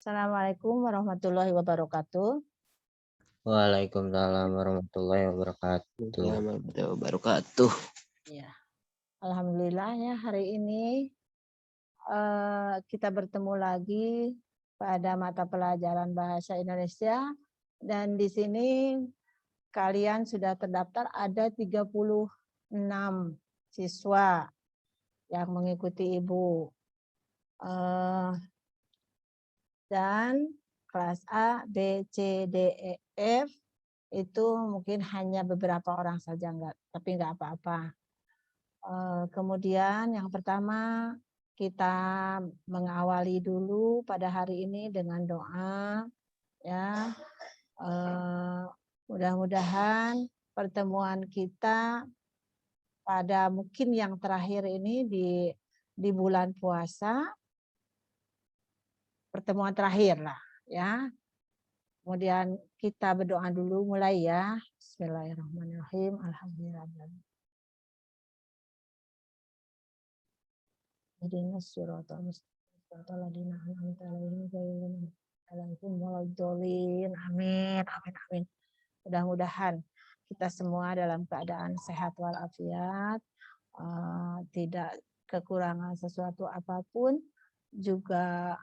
Assalamualaikum warahmatullahi wabarakatuh. Waalaikumsalam warahmatullahi wabarakatuh. Warahmatullahi wabarakatuh. Ya, alhamdulillah ya hari ini kita bertemu lagi pada mata pelajaran bahasa Indonesia dan di sini kalian sudah terdaftar ada 36 siswa yang mengikuti Ibu. Dan kelas A, B, C, D, E, F itu mungkin hanya beberapa orang saja, tapi nggak apa-apa. Kemudian yang pertama kita mengawali dulu pada hari ini dengan doa, ya. Mudah-mudahan pertemuan kita pada mungkin yang terakhir ini di bulan puasa, pertemuan terakhir lah, ya. Kemudian kita berdoa dulu mulai ya. Bismillahirrahmanirrahim. Alhamdulillah. Amin. Amin. Amin. Mudah-mudahan kita semua dalam keadaan sehat walafiat, tidak kekurangan sesuatu apapun, juga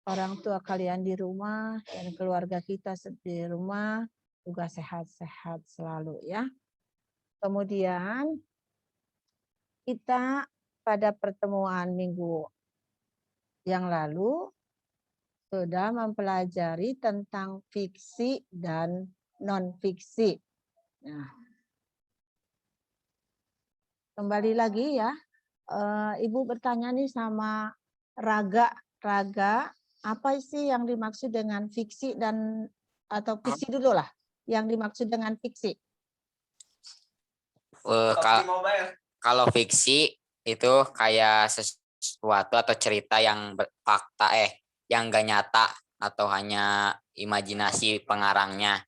orang tua kalian di rumah dan keluarga kita di rumah juga sehat-sehat selalu ya. Kemudian kita pada pertemuan minggu yang lalu sudah mempelajari tentang fiksi dan non-fiksi. Nah, kembali lagi ya, Ibu bertanya nih sama Raga, apa sih yang dimaksud dengan fiksi dan atau fiksi dulu lah, yang dimaksud dengan fiksi? Kalau fiksi itu kayak sesuatu atau cerita yang fakta yang gak nyata atau hanya imajinasi pengarangnya.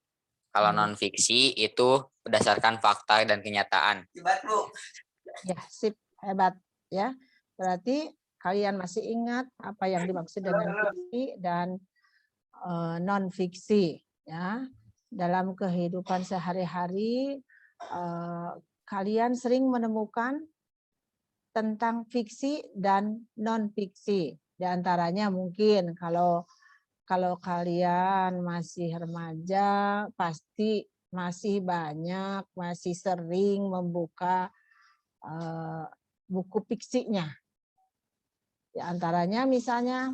Kalau non fiksi itu berdasarkan fakta dan kenyataan. Ya, sip, hebat ya. Berarti kalian masih ingat apa yang dimaksud dengan fiksi dan non fiksi ya. Dalam kehidupan sehari-hari kalian sering menemukan tentang fiksi dan non fiksi. Di antaranya mungkin kalau kalian masih remaja pasti masih banyak, masih sering membuka buku fiksinya. Di antaranya misalnya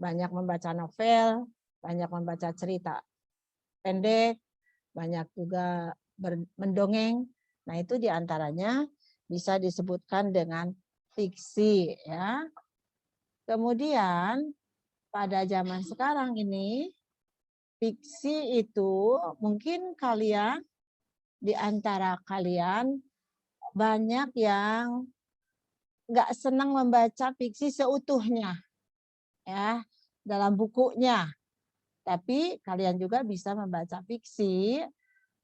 banyak membaca novel, banyak membaca cerita pendek, banyak juga mendongeng. Nah, itu di antaranya bisa disebutkan dengan fiksi ya. Kemudian pada zaman sekarang ini fiksi itu mungkin kalian di antara kalian banyak yang nggak senang membaca fiksi seutuhnya ya dalam bukunya, tapi kalian juga bisa membaca fiksi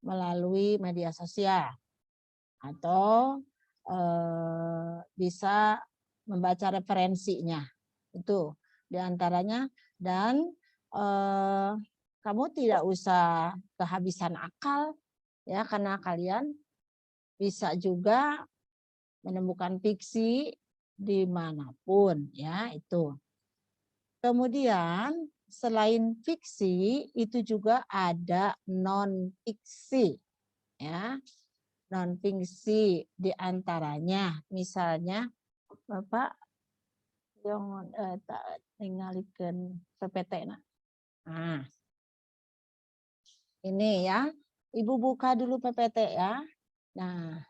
melalui media sosial atau bisa membaca referensinya itu diantaranya. Dan kamu tidak usah kehabisan akal ya, karena kalian bisa juga menemukan fiksi dimanapun ya itu. Kemudian selain fiksi itu juga ada non fiksi ya. Non fiksi diantaranya misalnya Bapak yang tinggalkan PPT. Nah, ini ya, Ibu buka dulu PPT ya. Nah,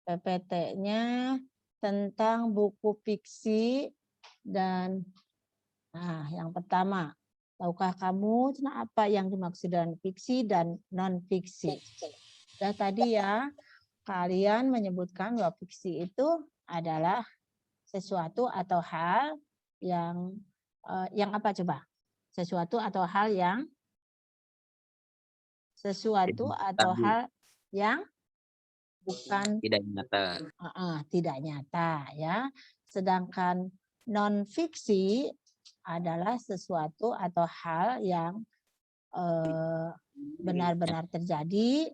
PPT-nya tentang buku fiksi dan yang pertama, tahukah kamu apa yang dimaksud dengan fiksi dan non fiksi? Sudah tadi ya, kalian menyebutkan bahwa fiksi itu adalah sesuatu atau hal yang apa coba? Sesuatu atau hal yang bukan Tidak nyata. tidak nyata ya. Sedangkan non fiksi adalah sesuatu atau hal yang benar-benar terjadi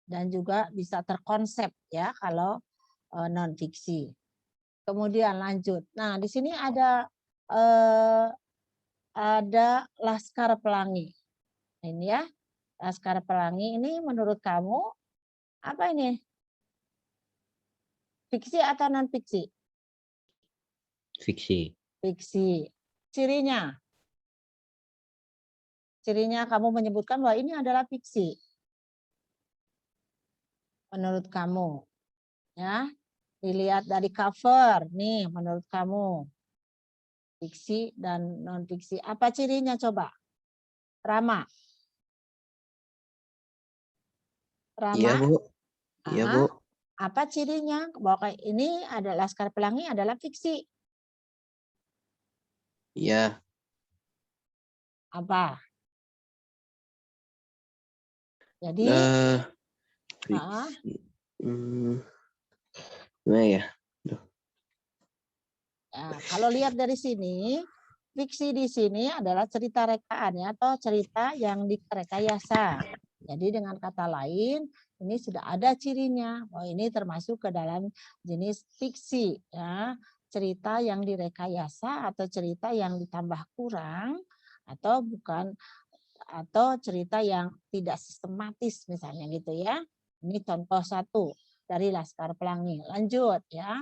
dan juga bisa terkonsep ya kalau non fiksi. Kemudian lanjut. Nah, di sini ada Laskar Pelangi. Ini ya. Laskar Pelangi ini menurut kamu apa ini? Fiksi atau non fiksi? Fiksi. Fiksi. Cirinya? Cirinya kamu menyebutkan bahwa ini adalah fiksi. Menurut kamu. Ya. Dilihat dari cover. Nih, menurut kamu. Fiksi dan non fiksi. Apa cirinya coba? Rama. Iya, Rama? Bu. Iya, Bu. Apa cirinya? Bahwa ini adalah Laskar Pelangi adalah fiksi. Iya. Apa? Jadi, Fiksi. Gimana ya? kalau lihat dari sini, fiksi di sini adalah cerita rekaan ya, atau cerita yang direkayasa. Jadi dengan kata lain, ini sudah ada cirinya. Oh, ini termasuk ke dalam jenis fiksi ya, cerita yang direkayasa atau cerita yang ditambah kurang atau bukan, atau cerita yang tidak sistematis misalnya gitu ya. Ini contoh satu dari Laskar Pelangi. Lanjut ya.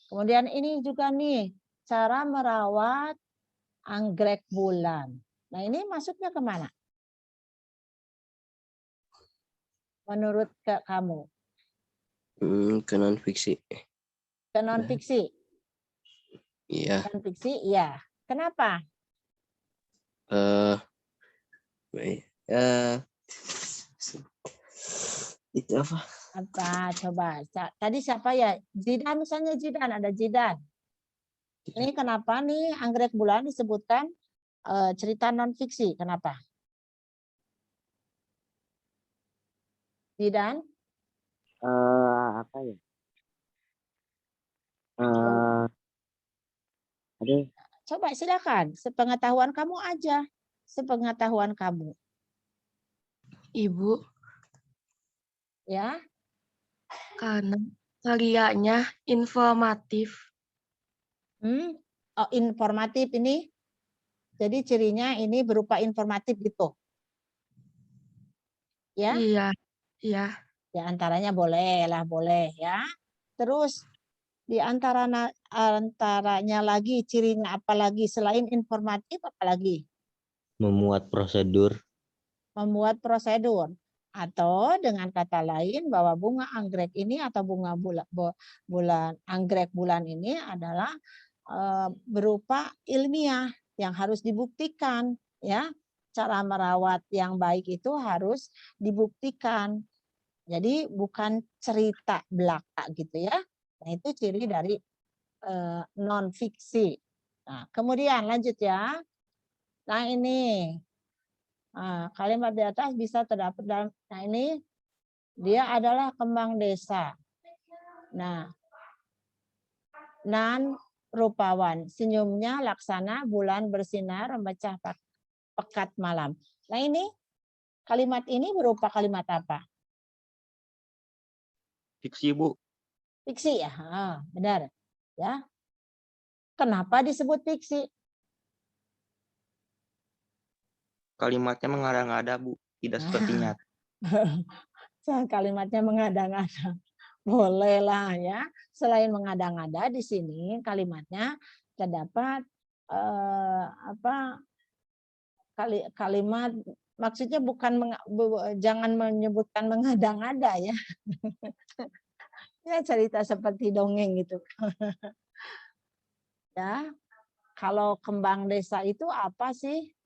Kemudian ini juga nih cara merawat anggrek bulan. Nah, ini masuknya kemana? Menurut kamu? Ke non fiksi. Ke non fiksi? Iya. Non fiksi, iya. Kenapa? Itu apa? Apa? Coba. Tadi siapa ya? Zidan misalnya, Zidan, ada Zidan. Ini kenapa nih anggrek bulan disebutkan cerita non fiksi? Kenapa? Zidan? Apa ya? Aduh, Coba silakan. Sepengetahuan kamu aja. Sepengetahuan kamu. Ibu, Ya. karena karyanya informatif. Oh, informatif ini. Jadi cirinya ini berupa informatif gitu. Ya. Iya, iya. Di antaranya boleh lah, boleh ya. Terus di antaranya lagi cirinya apa lagi selain informatif, apa lagi? memuat prosedur. Membuat prosedur. Atau dengan kata lain bahwa bunga anggrek ini atau bunga anggrek bulan ini adalah berupa ilmiah yang harus dibuktikan ya. Cara merawat yang baik itu harus dibuktikan. Jadi bukan cerita belaka gitu ya. Nah, itu ciri dari non fiksi. Nah, kemudian lanjut ya. Nah, ini kalimat di atas bisa terdapat dalam, nah ini dia adalah kembang desa. Nah, nan rupawan, senyumnya laksana bulan bersinar memecah pekat malam. Nah, ini kalimat ini berupa kalimat apa? Fiksi, Bu. Fiksi ya, benar. Ya. Kenapa disebut fiksi? Kalimatnya mengada-ngada, Bu. Tidak seperti nyata. Kalimatnya mengada-ngada. Boleh lah ya. Selain mengada-ngada di sini kalimatnya terdapat kalimat maksudnya bukan jangan menyebutkan mengada-ngada ya. Ya cerita seperti dongeng gitu. Ya. Kalau kembang desa itu apa sih?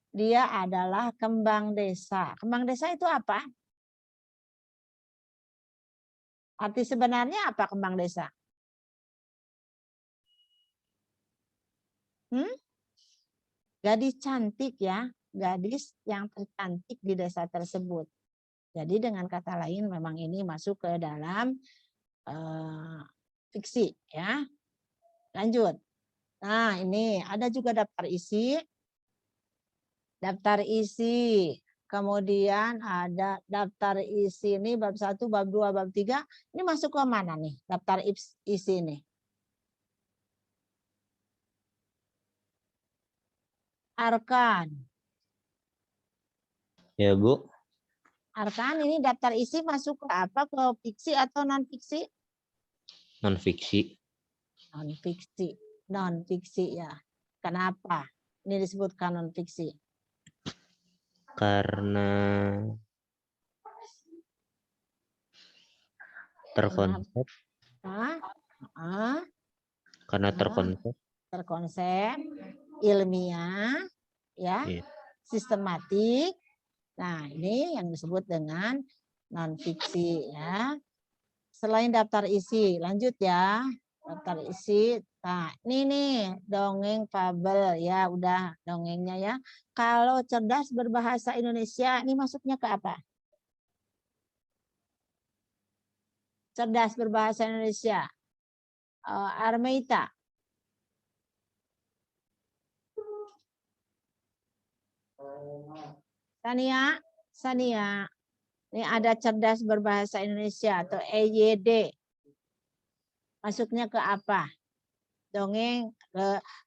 Dia adalah kembang desa. Kembang desa itu apa? Arti sebenarnya apa kembang desa? Gadis cantik ya, gadis yang tercantik di desa tersebut. Jadi dengan kata lain memang ini masuk ke dalam fiksi ya. Lanjut. Nah, ini ada juga daftar isi. Daftar isi. Kemudian ada daftar isi ini bab 1, bab 2, bab 3. Ini masuk ke mana nih daftar isi ini? Arkan. Ya, Bu. Arkan ini daftar isi masuk ke apa? Ke fiksi atau non fiksi? Non fiksi. Non fiksi. Non fiksi ya. Kenapa? Ini disebutkan non fiksi. Karena terkonsep. Karena terkonsep. Terkonsep, ilmiah, ya, Iya. sistematik. Nah, ini yang disebut dengan non fiksi ya. Selain daftar isi, lanjut ya. Daftar isi. Nah, ini nih dongeng fabel ya, udah dongengnya ya. Kalau cerdas berbahasa Indonesia, ini masuknya ke apa? Cerdas berbahasa Indonesia. Armeita. Sania. Ini ada cerdas berbahasa Indonesia atau EYD. Masuknya ke apa? Dongeng,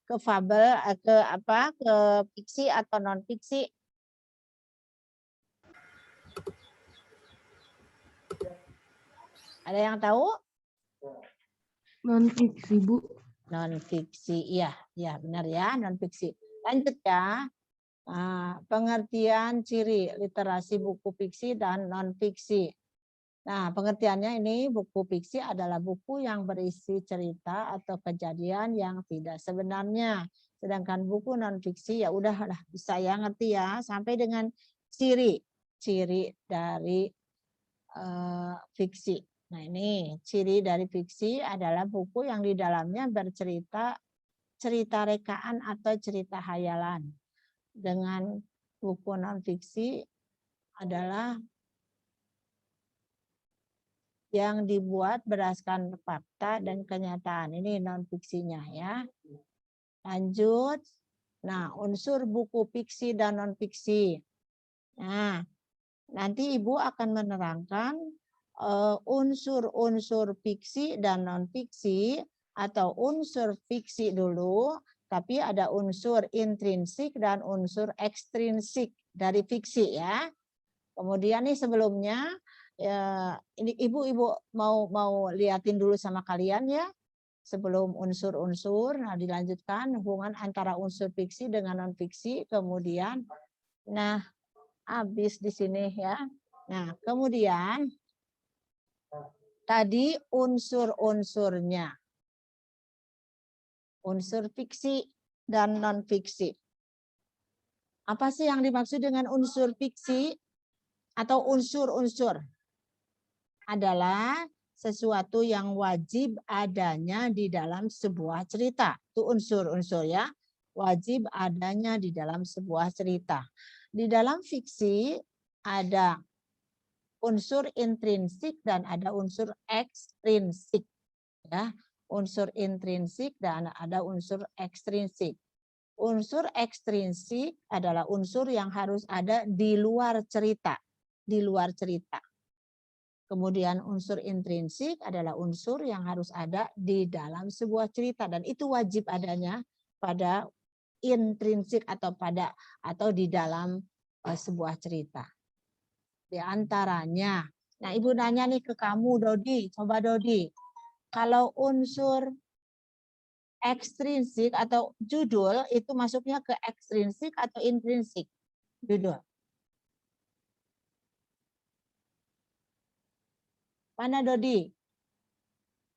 ke fabel, ke apa? Ke fiksi atau non fiksi? Ada yang tahu? Non fiksi, Bu. Non fiksi, iya benar ya, non fiksi. Lanjut ya. Pengertian ciri literasi buku fiksi dan non fiksi. Nah, pengertiannya ini buku fiksi adalah buku yang berisi cerita atau kejadian yang tidak sebenarnya. Sedangkan buku non fiksi ya udahlah bisa ya ngerti ya sampai dengan ciri dari fiksi. Nah, ini ciri dari fiksi adalah buku yang di dalamnya bercerita cerita rekaan atau cerita hayalan. Dengan buku non fiksi adalah yang dibuat berdasarkan fakta dan kenyataan. Ini non fiksinya ya. Lanjut. Nah, unsur buku fiksi dan non fiksi. Nah, nanti Ibu akan menerangkan unsur-unsur fiksi dan non fiksi atau unsur fiksi dulu. Tapi ada unsur intrinsik dan unsur ekstrinsik dari fiksi ya. Kemudian nih sebelumnya ya, ini ibu mau liatin dulu sama kalian ya sebelum unsur-unsur. Nah dilanjutkan hubungan antara unsur fiksi dengan non fiksi. Kemudian, nah habis di sini ya. Nah kemudian tadi unsur-unsurnya. Unsur fiksi dan non-fiksi. Apa sih yang dimaksud dengan unsur fiksi atau unsur-unsur? Adalah sesuatu yang wajib adanya di dalam sebuah cerita. Itu unsur-unsur ya. Wajib adanya di dalam sebuah cerita. Di dalam fiksi ada unsur intrinsik dan ada unsur ekstrinsik. Ya. Unsur intrinsik dan ada unsur ekstrinsik. Unsur ekstrinsik adalah unsur yang harus ada di luar cerita, di luar cerita. Kemudian unsur intrinsik adalah unsur yang harus ada di dalam sebuah cerita dan itu wajib adanya pada intrinsik atau di dalam sebuah cerita. Di antaranya, nah Ibu nanya nih ke kamu Dodi, coba Dodi. Kalau unsur ekstrinsik atau judul itu masuknya ke ekstrinsik atau intrinsik? Judul. Mana Dodi?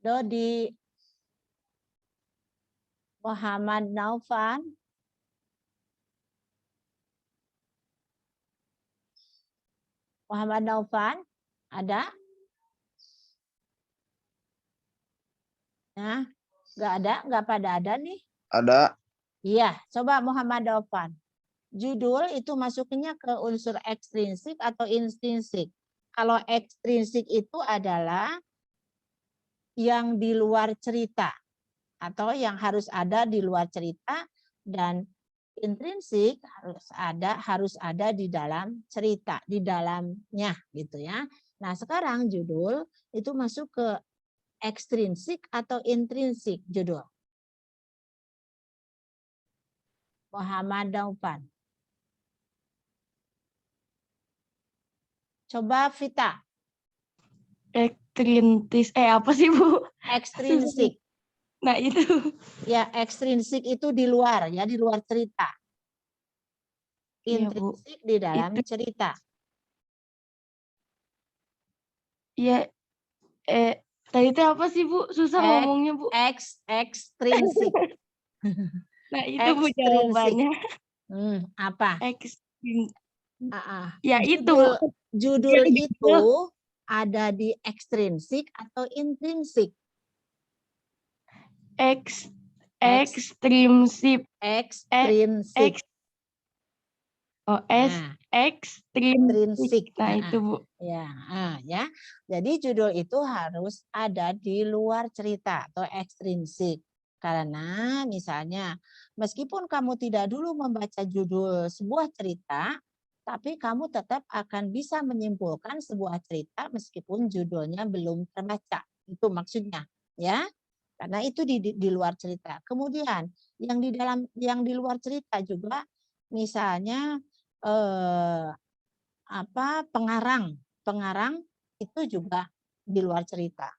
Dodi. Muhammad Naufan. Muhammad Naufan, ada? Nah, nggak pada ada nih. Ada. Iya, coba Muhammad Naufan. Judul itu masuknya ke unsur ekstrinsik atau intrinsik. Kalau ekstrinsik itu adalah yang di luar cerita atau yang harus ada di luar cerita, dan intrinsik harus ada di dalam cerita, di dalamnya gitu ya. Nah, sekarang judul itu masuk ke ekstrinsik atau intrinsik judul. Muhammad Daupan. Coba Vita. Ekstrinsis. Apa sih, Bu? Ekstrinsik. Nah, itu. Ya, ekstrinsik itu di luar ya, di luar cerita. Iya, Bu. Intrinsik di dalam Itu. cerita. Iya. Tadi itu apa sih, Bu? Susah ngomongnya, Bu. Ekstrinsik. Nah, itu Bu Ekstrinsik. jawabannya. Apa? Ekstrin. Judul, Ya, itu, Bu. Judul Jadi, itu ada di ekstrinsik atau intrinsik? Ekstrinsip. Ekstrinsik. Nah, Ekstrinsik. Nah, itu, Bu. Ya. Jadi judul itu harus ada di luar cerita atau ekstrinsik. Karena misalnya meskipun kamu tidak dulu membaca judul sebuah cerita, tapi kamu tetap akan bisa menyimpulkan sebuah cerita meskipun judulnya belum terbaca. Itu maksudnya, ya. Karena itu di luar cerita. Kemudian yang di luar cerita juga misalnya pengarang itu juga di luar cerita.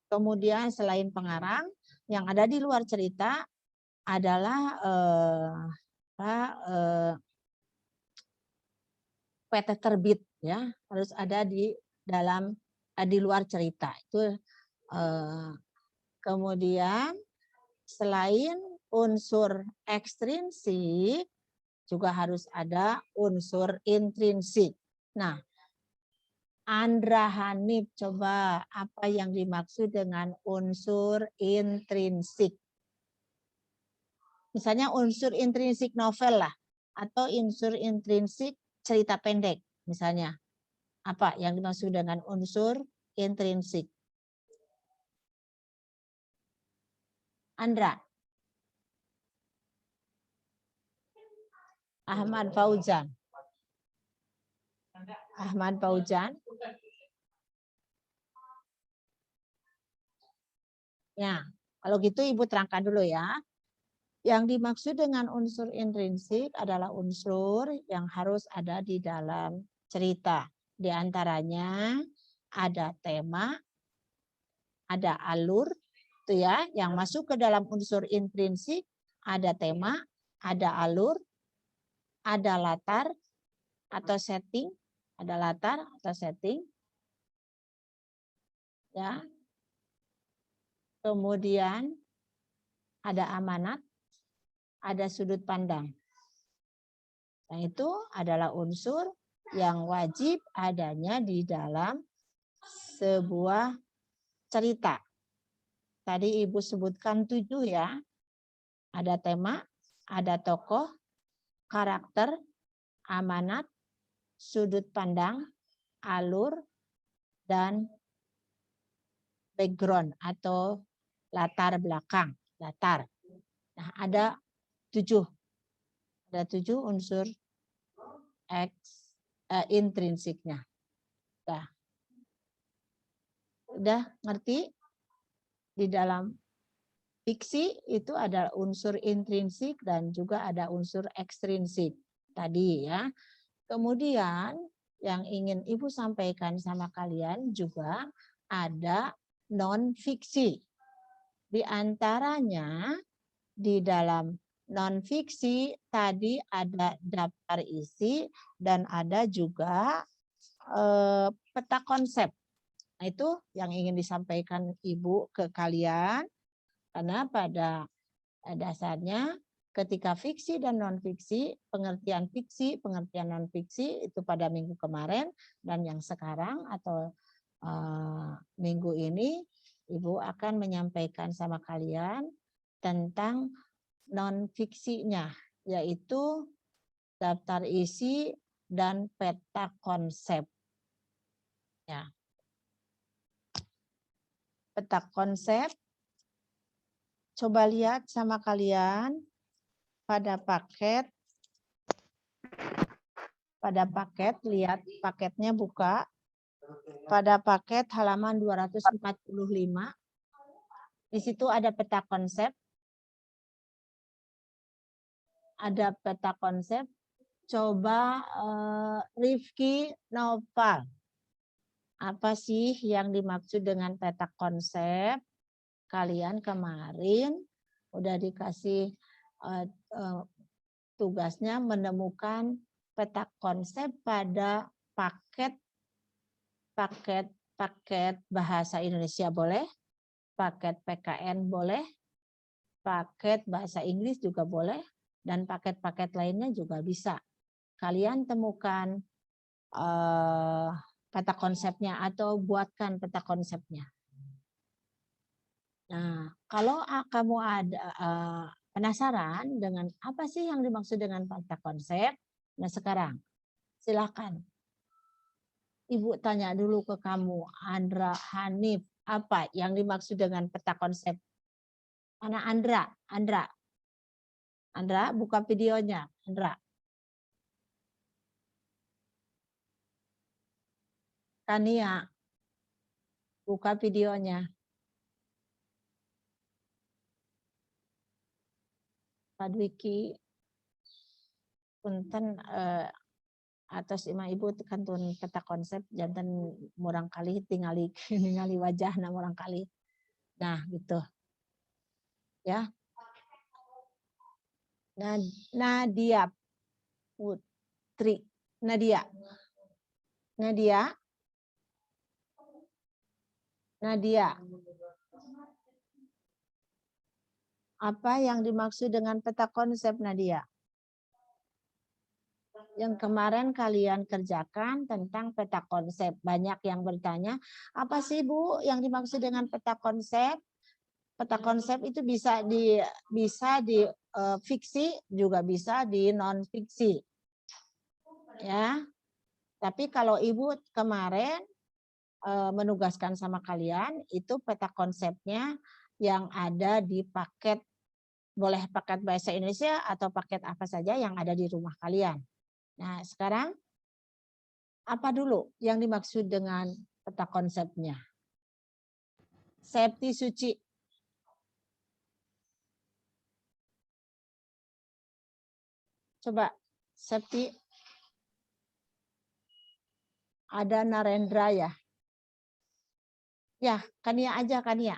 Kemudian selain pengarang, yang ada di luar cerita adalah PT terbit, ya, harus ada di luar cerita. Itu kemudian selain unsur ekstrinsik juga harus ada unsur intrinsik. Nah, Andra Hanif, coba apa yang dimaksud dengan unsur intrinsik? Misalnya unsur intrinsik novel lah, atau unsur intrinsik cerita pendek misalnya. Apa yang dimaksud dengan unsur intrinsik? Andra. Ahmad Fauzan. Ahmad Fauzan. Ya, kalau gitu Ibu terangkan dulu ya. Yang dimaksud dengan unsur intrinsik adalah unsur yang harus ada di dalam cerita. Di antaranya ada tema, ada alur, itu ya, yang masuk ke dalam unsur intrinsik, ada tema, ada alur, ada latar atau setting, ada latar atau setting, ya. Kemudian ada amanat, ada sudut pandang. Nah, itu adalah unsur yang wajib adanya di dalam sebuah cerita. Tadi Ibu sebutkan 7 ya. Ada tema, ada tokoh, karakter, amanat, sudut pandang, alur, dan background atau latar belakang. Latar. Nah, ada 7. Ada 7 unsur intrinsiknya. Udah ngerti? Di dalam fiksi itu ada unsur intrinsik dan juga ada unsur ekstrinsik tadi ya. Kemudian yang ingin Ibu sampaikan sama kalian juga ada non fiksi. Di antaranya di dalam non fiksi tadi ada daftar isi dan ada juga peta konsep. Nah, itu yang ingin disampaikan Ibu ke kalian, karena pada dasarnya ketika fiksi dan non-fiksi, pengertian fiksi, pengertian non-fiksi itu pada minggu kemarin, dan yang sekarang atau minggu ini Ibu akan menyampaikan sama kalian tentang non-fiksinya, yaitu daftar isi dan peta konsep. Ya. Peta konsep. Coba lihat sama kalian pada paket. Pada paket, lihat paketnya buka. Pada paket halaman 245. Di situ ada peta konsep. Ada peta konsep. Coba Rifki Noval. Apa sih yang dimaksud dengan peta konsep? Kalian kemarin udah dikasih tugasnya menemukan peta konsep pada paket bahasa Indonesia boleh, paket PKN boleh, paket bahasa Inggris juga boleh, dan paket-paket lainnya juga bisa. Kalian temukan peta konsepnya atau buatkan peta konsepnya. Nah, kalau kamu ada penasaran dengan apa sih yang dimaksud dengan peta konsep, nah sekarang silakan. Ibu tanya dulu ke kamu, Andra, Hanif, apa yang dimaksud dengan peta konsep? Mana Andra? Andra, buka videonya, Andra. Kania, buka videonya. Pak Dwiki, punten atas ima ibu kantun peta konsep jantan murang kali tingali wajah murang kali. Nah, gitu. Ya. Nadia Putri. Nadia. Apa yang dimaksud dengan peta konsep, Nadia? Yang kemarin kalian kerjakan tentang peta konsep. Banyak yang bertanya, apa sih Bu yang dimaksud dengan peta konsep? Peta konsep itu bisa di fiksi, juga bisa di non fiksi. Ya. Tapi kalau Ibu kemarin menugaskan sama kalian, itu peta konsepnya yang ada di paket, boleh paket bahasa Indonesia atau paket apa saja yang ada di rumah kalian. Nah, sekarang apa dulu yang dimaksud dengan peta konsepnya? Septi Suci. Coba, Septi. Ada Narendra ya? Ya, Kania aja, Kania.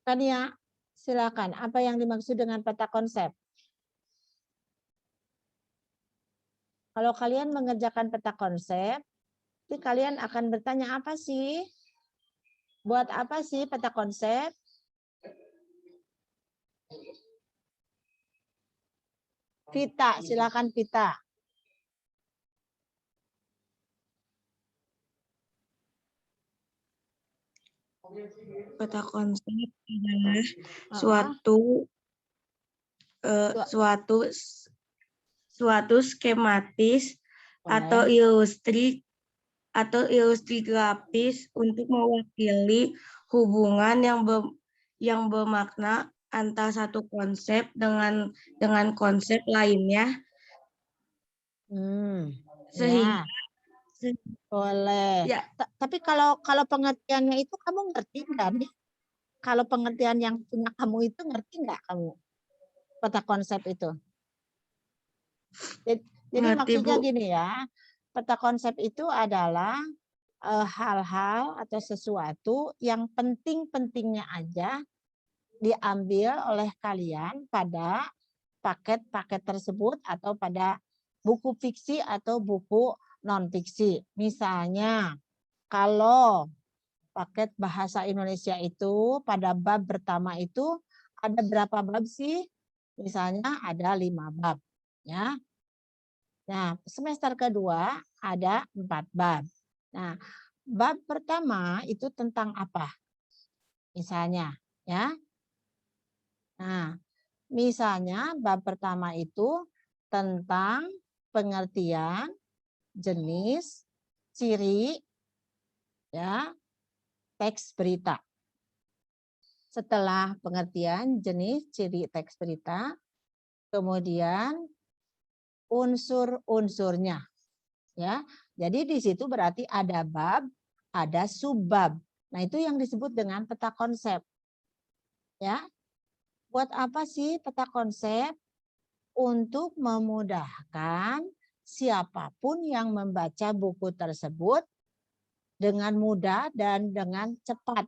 Kania, silakan. Apa yang dimaksud dengan peta konsep? Kalau kalian mengerjakan peta konsep, nanti kalian akan bertanya apa sih? Buat apa sih peta konsep? Vita, silakan Vita. Peta konsep adalah suatu skematis atau ilustri grafis untuk mewakili hubungan yang bermakna antara satu konsep dengan konsep lainnya. Sehingga boleh. Ya. Tapi kalau pengertiannya itu kamu ngerti nggak? Kalau pengertian yang punya kamu itu ngerti nggak kamu? Peta konsep itu. Jadi ngerti, maksudnya Bu. gini ya, peta konsep itu adalah hal-hal atau sesuatu yang penting-pentingnya aja diambil oleh kalian pada paket-paket tersebut atau pada buku fiksi atau buku non-fiksi. Misalnya, kalau paket bahasa Indonesia itu pada bab pertama itu ada berapa bab sih? Misalnya ada 5 bab. Ya. Nah, semester kedua ada 4 bab. Nah, bab pertama itu tentang apa? Misalnya, ya. Nah, misalnya bab pertama itu tentang pengertian, jenis, ciri ya teks berita. Setelah pengertian jenis ciri teks berita, kemudian unsur-unsurnya. Ya, jadi di situ berarti ada bab, ada subbab. Nah, itu yang disebut dengan peta konsep. Ya. Buat apa sih peta konsep? Untuk memudahkan siapapun yang membaca buku tersebut dengan mudah dan dengan cepat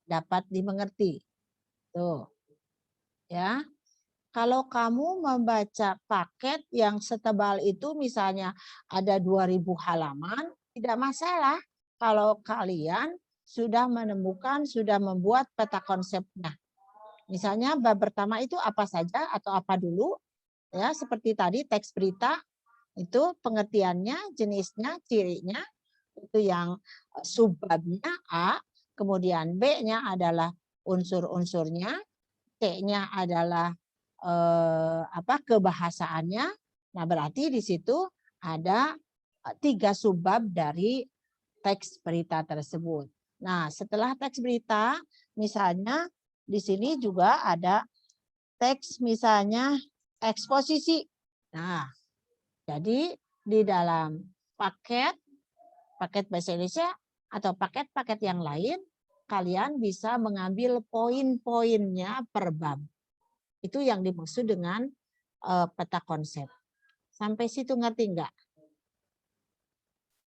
dapat dimengerti. Tuh. Ya. Kalau kamu membaca paket yang setebal itu misalnya ada 2000 halaman, tidak masalah kalau kalian sudah menemukan, sudah membuat peta konsepnya. Misalnya bab pertama itu apa saja atau apa dulu, ya seperti tadi teks berita itu pengertiannya, jenisnya, cirinya, itu yang subbabnya A, kemudian B-nya adalah unsur-unsurnya, C-nya adalah kebahasaannya. Nah, berarti di situ ada 3 subbab dari teks berita tersebut. Nah, setelah teks berita, misalnya di sini juga ada teks misalnya eksposisi. Nah, jadi di dalam paket bahasa Indonesia atau paket-paket yang lain, kalian bisa mengambil poin-poinnya per bab. Itu yang dimaksud dengan peta konsep. Sampai situ ngerti enggak?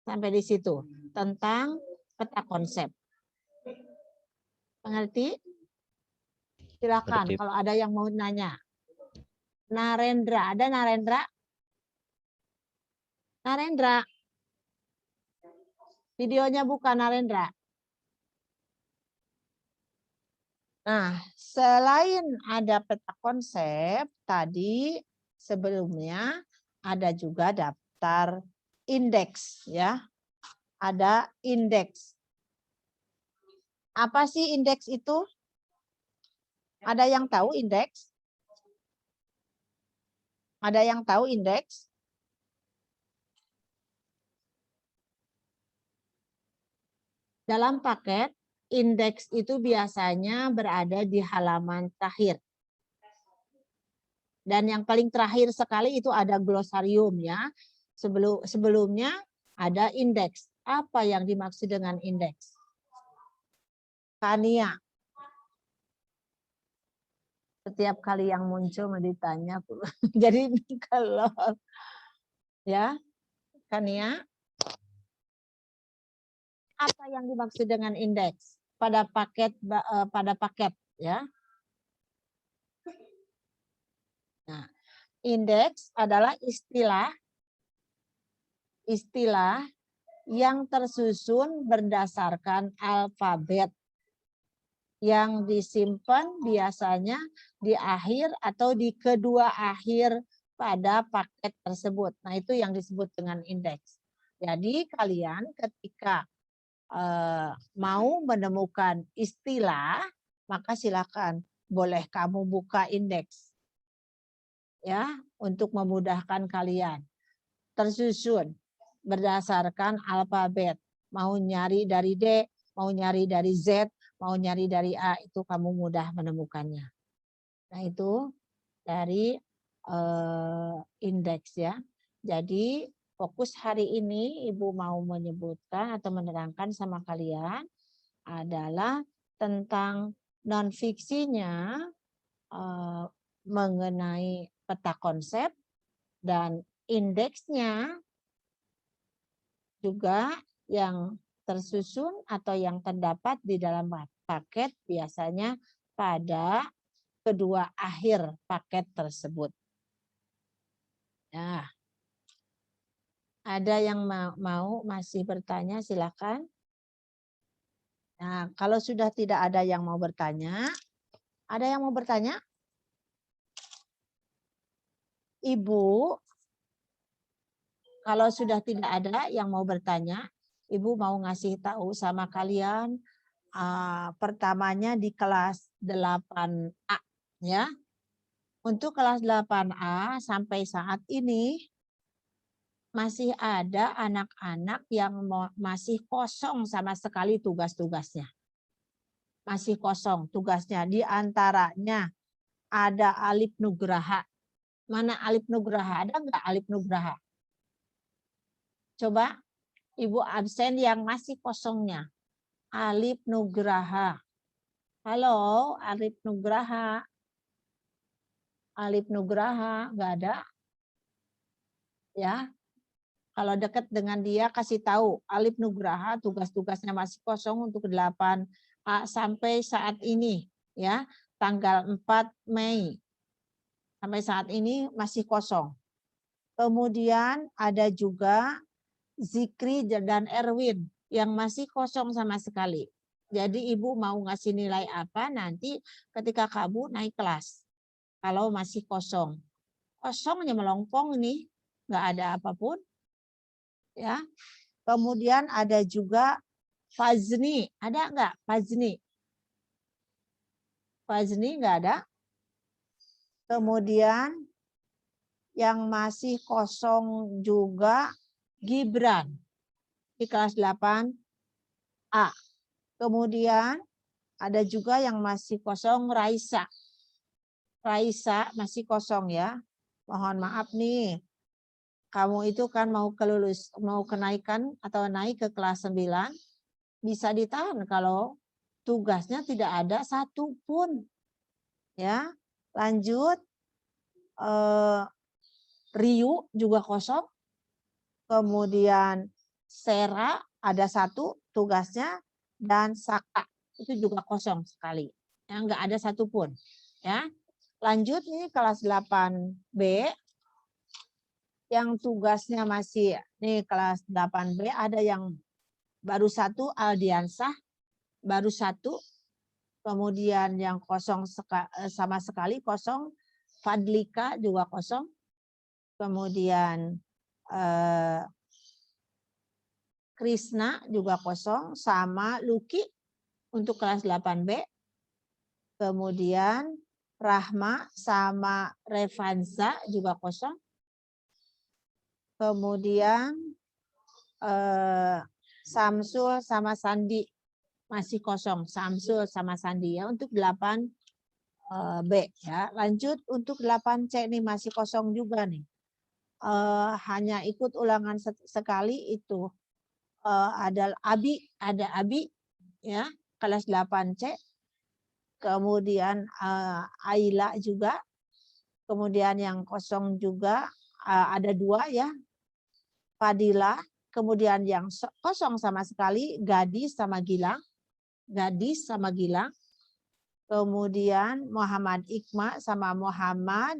Sampai di situ tentang peta konsep. Mengerti? Silakan Ngerti. kalau ada yang mau nanya. Narendra, ada Narendra? Narendra. Videonya buka Narendra. Nah, selain ada peta konsep, tadi sebelumnya ada juga daftar indeks ya. Ada indeks. Apa sih indeks itu? Ada yang tahu indeks? Ada yang tahu indeks? Dalam paket, indeks itu biasanya berada di halaman terakhir. Dan yang paling terakhir sekali itu ada glosarium ya. Sebelumnya ada indeks. Apa yang dimaksud dengan indeks? Kania. Setiap kali yang muncul ditanya. Jadi kalau ya, Kania. Apa yang dimaksud dengan indeks pada paket ya? Nah, indeks adalah istilah yang tersusun berdasarkan alfabet yang disimpan biasanya di akhir atau di kedua akhir pada paket tersebut. Nah, itu yang disebut dengan indeks. Jadi kalian ketika mau menemukan istilah, maka silakan boleh kamu buka indeks ya untuk memudahkan kalian. Tersusun berdasarkan alfabet. Mau nyari dari D, mau nyari dari Z, mau nyari dari A, itu kamu mudah menemukannya. Nah, itu dari indeks ya. Jadi fokus hari ini Ibu mau menyebutkan atau menerangkan sama kalian adalah tentang non-fiksinya mengenai peta konsep dan indeksnya juga yang tersusun atau yang terdapat di dalam paket biasanya pada kedua akhir paket tersebut. Nah, ada yang mau masih bertanya, silakan. Nah, kalau sudah tidak ada yang mau bertanya, ada yang mau bertanya? Ibu, kalau sudah tidak ada yang mau bertanya, Ibu mau ngasih tahu sama kalian pertamanya di kelas 8A ya. Untuk kelas 8A sampai saat ini masih ada anak-anak yang masih kosong sama sekali tugas-tugasnya. Masih kosong tugasnya. Di antaranya ada Alif Nugraha. Mana Alif Nugraha? Ada nggak Alif Nugraha? Coba Ibu absen yang masih kosongnya. Alif Nugraha. Halo, Alif Nugraha. Alif Nugraha, nggak ada? Ya, kalau dekat dengan dia kasih tahu Alif Nugraha tugas-tugasnya masih kosong untuk 8 sampai saat ini ya, tanggal 4 Mei. Sampai saat ini masih kosong. Kemudian ada juga Zikri dan Erwin yang masih kosong sama sekali. Jadi Ibu mau ngasih nilai apa nanti ketika kamu naik kelas. Kalau masih kosong. Kosongnya melompong ini, nggak ada apapun. Ya. Kemudian ada juga Fazni. Ada nggak Fazni? Fazni nggak ada. Kemudian yang masih kosong juga Gibran di kelas 8A. Kemudian ada juga yang masih kosong Raisa. Raisa masih kosong ya. Mohon maaf nih. Kamu itu kan mau kenaikan atau naik ke kelas 9, bisa ditahan kalau tugasnya tidak ada satupun. Ya, lanjut. Riu juga kosong. Kemudian Sera ada 1 tugasnya dan Saka itu juga kosong sekali. Ya, enggak ada satupun. Ya. Lanjut nih kelas 8B. Yang tugasnya masih nih kelas 8B ada yang baru 1 Aldiansah, baru 1. Kemudian yang kosong sama sekali kosong Fadlika juga kosong. Kemudian Krisna juga kosong sama Luki untuk kelas 8B. Kemudian Rahma sama Revanza juga kosong. Kemudian Samsul sama Sandi masih kosong. Samsul sama Sandi ya untuk 8B ya. Lanjut untuk 8C nih masih kosong juga nih. Hanya ikut ulangan sekali itu ada Abi ya kelas 8C. Kemudian Aila juga. Kemudian yang kosong juga ada 2 ya. Fadila, kemudian yang kosong sama sekali Gadis sama Gilang. Gadis sama Gilang. Kemudian Muhammad Ikma sama Muhammad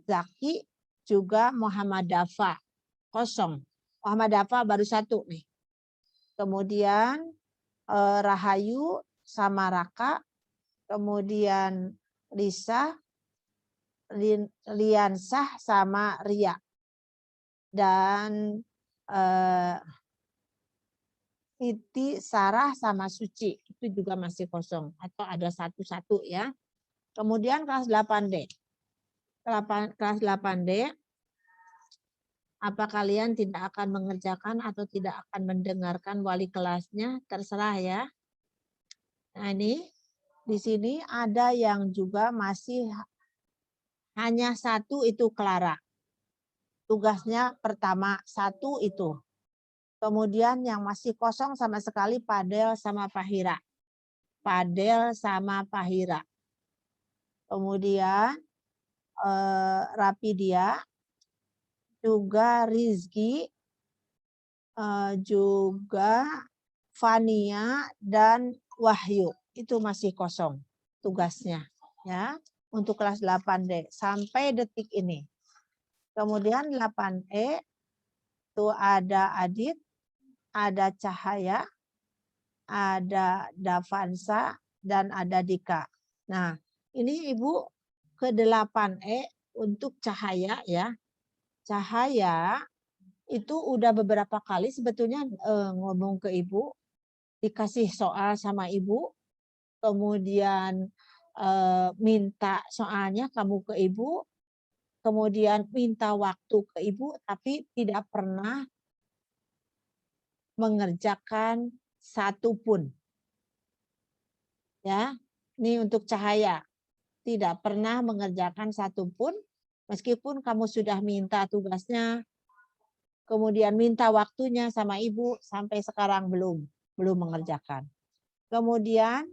Zaki, juga Muhammad Dafa. Kosong. Muhammad Dafa baru 1 nih. Kemudian Rahayu sama Raka. Kemudian Lisa, Liansah sama Ria. Dan Siti, Sarah sama Suci itu juga masih kosong atau ada 1 ya. Kemudian kelas 8D. Kelas 8D apa kalian tidak akan mengerjakan atau tidak akan mendengarkan wali kelasnya? Terserah ya. Nah, ini di sini ada yang juga masih hanya 1 itu Clara. Tugasnya pertama 1 itu. Kemudian yang masih kosong sama sekali Padel sama Pahira. Padel sama Pahira. Kemudian Rapidia, juga Rizky, juga Fania dan Wahyu. Itu masih kosong tugasnya ya untuk kelas 8D sampai detik ini. Kemudian 8E itu ada Adit, ada Cahaya, ada Davansa, dan ada Dika. Nah, ini Ibu ke 8E untuk Cahaya ya. Cahaya itu udah beberapa kali sebetulnya ngomong ke Ibu, dikasih soal sama Ibu, kemudian minta soalnya kamu ke Ibu, kemudian minta waktu ke ibu, tapi tidak pernah mengerjakan satu pun. Ya, ini untuk cahaya. Tidak pernah mengerjakan satu pun, meskipun kamu sudah minta tugasnya, kemudian minta waktunya sama ibu, sampai sekarang belum mengerjakan. Kemudian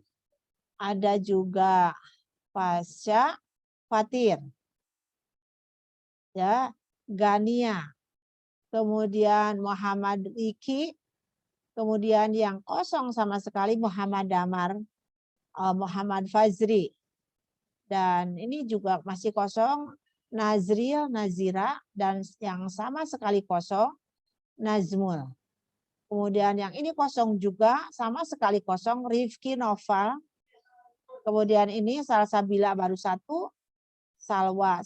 ada juga Pasha, Fatir, ya, Gania, kemudian Muhammad Riki, kemudian yang kosong sama sekali Muhammad Damar, Muhammad Fazri, dan ini juga masih kosong Nazril, Nazira, dan yang sama sekali kosong Nazmul. Kemudian yang ini kosong juga, sama sekali kosong Rifki Noval. Kemudian ini Salsabila baru satu, Salwa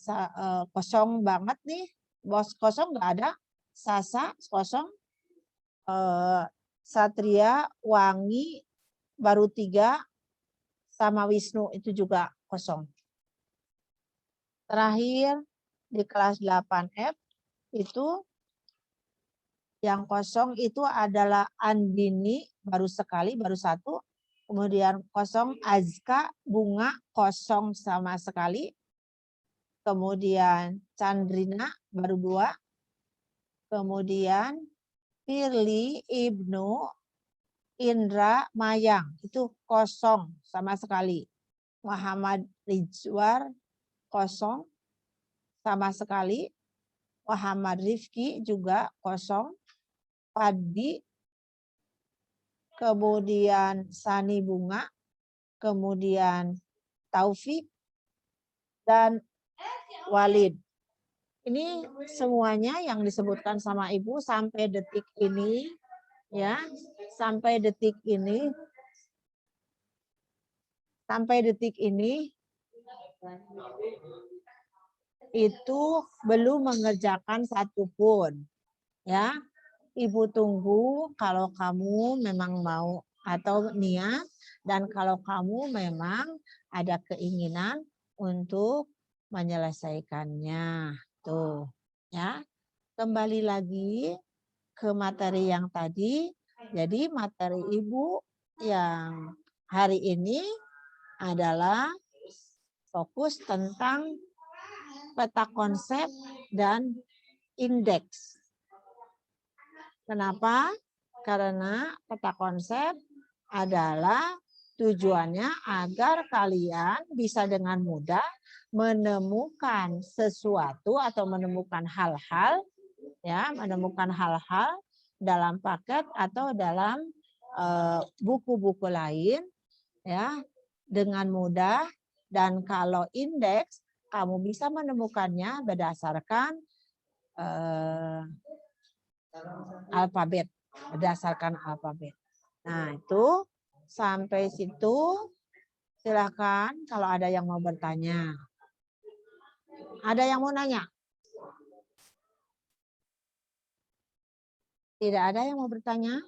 kosong banget nih, bos kosong nggak ada, Sasa kosong, Satria, Wangi baru 3, sama Wisnu itu juga kosong. Terakhir di kelas 8F itu yang kosong itu adalah Andini baru sekali, baru 1. Kemudian kosong Azka, Bunga kosong sama sekali. Kemudian Chandrina baru 2. Kemudian Firly, Ibnu, Indra, Mayang itu kosong sama sekali. Muhammad Rizwar kosong sama sekali. Muhammad Rifki juga kosong. Padi, kemudian Sani Bunga, kemudian Taufik, dan Walid. Ini semuanya yang disebutkan sama Ibu sampai detik ini, ya, sampai detik ini itu belum mengerjakan satupun, ya. Ibu tunggu kalau kamu memang mau atau niat, dan kalau kamu memang ada keinginan untuk menyelesaikannya. Tuh, ya. Kembali lagi ke materi yang tadi. Jadi materi Ibu yang hari ini adalah fokus tentang peta konsep dan indeks. Kenapa? Karena peta konsep adalah tujuannya agar kalian bisa dengan mudah menemukan sesuatu atau menemukan hal-hal, ya, menemukan hal-hal dalam paket atau dalam buku-buku lain, ya, dengan mudah. Dan kalau indeks, kamu bisa menemukannya berdasarkan alfabet, berdasarkan alfabet. Nah, itu sampai situ. Silakan kalau ada yang mau bertanya. Ada yang mau nanya? Tidak ada yang mau bertanya?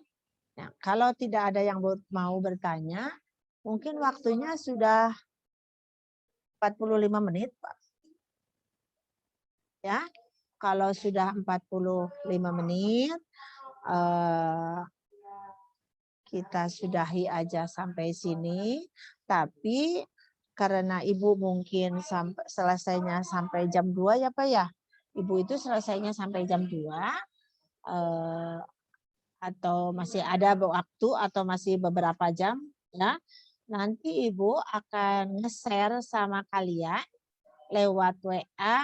Nah, kalau tidak ada yang mau bertanya, mungkin waktunya sudah 45 menit, Pak. Ya, kalau sudah 45 menit, kita sudahi aja sampai sini. Tapi karena Ibu mungkin selesainya sampai jam 2 ya Pak ya. Ibu itu selesainya sampai jam 2. Atau masih ada waktu atau masih beberapa jam, ya. Nanti Ibu akan nge-share sama kalian lewat WA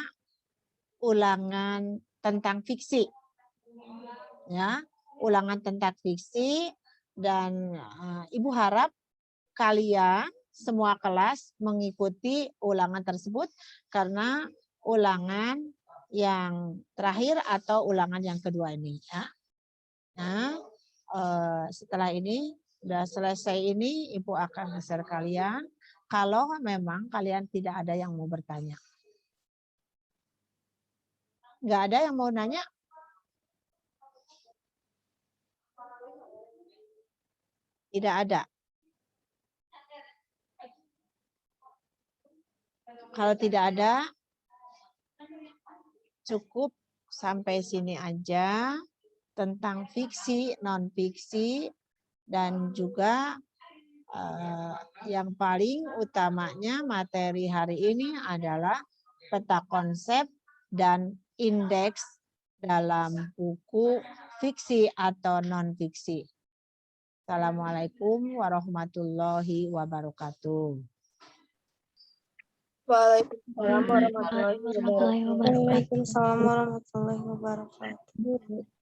ulangan tentang fiksi. Ya, ulangan tentang fiksi, dan Ibu harap kalian semua kelas mengikuti ulangan tersebut karena ulangan yang terakhir atau ulangan yang kedua ini, ya. Nah, setelah ini sudah selesai ini, Ibu akan nge-share kalian kalau memang kalian tidak ada yang mau bertanya. Nggak ada yang mau nanya? Tidak ada. Kalau tidak ada, cukup sampai sini aja tentang fiksi, non-fiksi, dan juga yang paling utamanya materi hari ini adalah peta konsep dan indeks dalam buku fiksi atau non-fiksi. Assalamualaikum warahmatullahi wabarakatuh. Waalaikumsalam warahmatullahi wabarakatuh. Warahmatullahi wabarakatuh. Waalaikumsalam warahmatullahi wabarakatuh.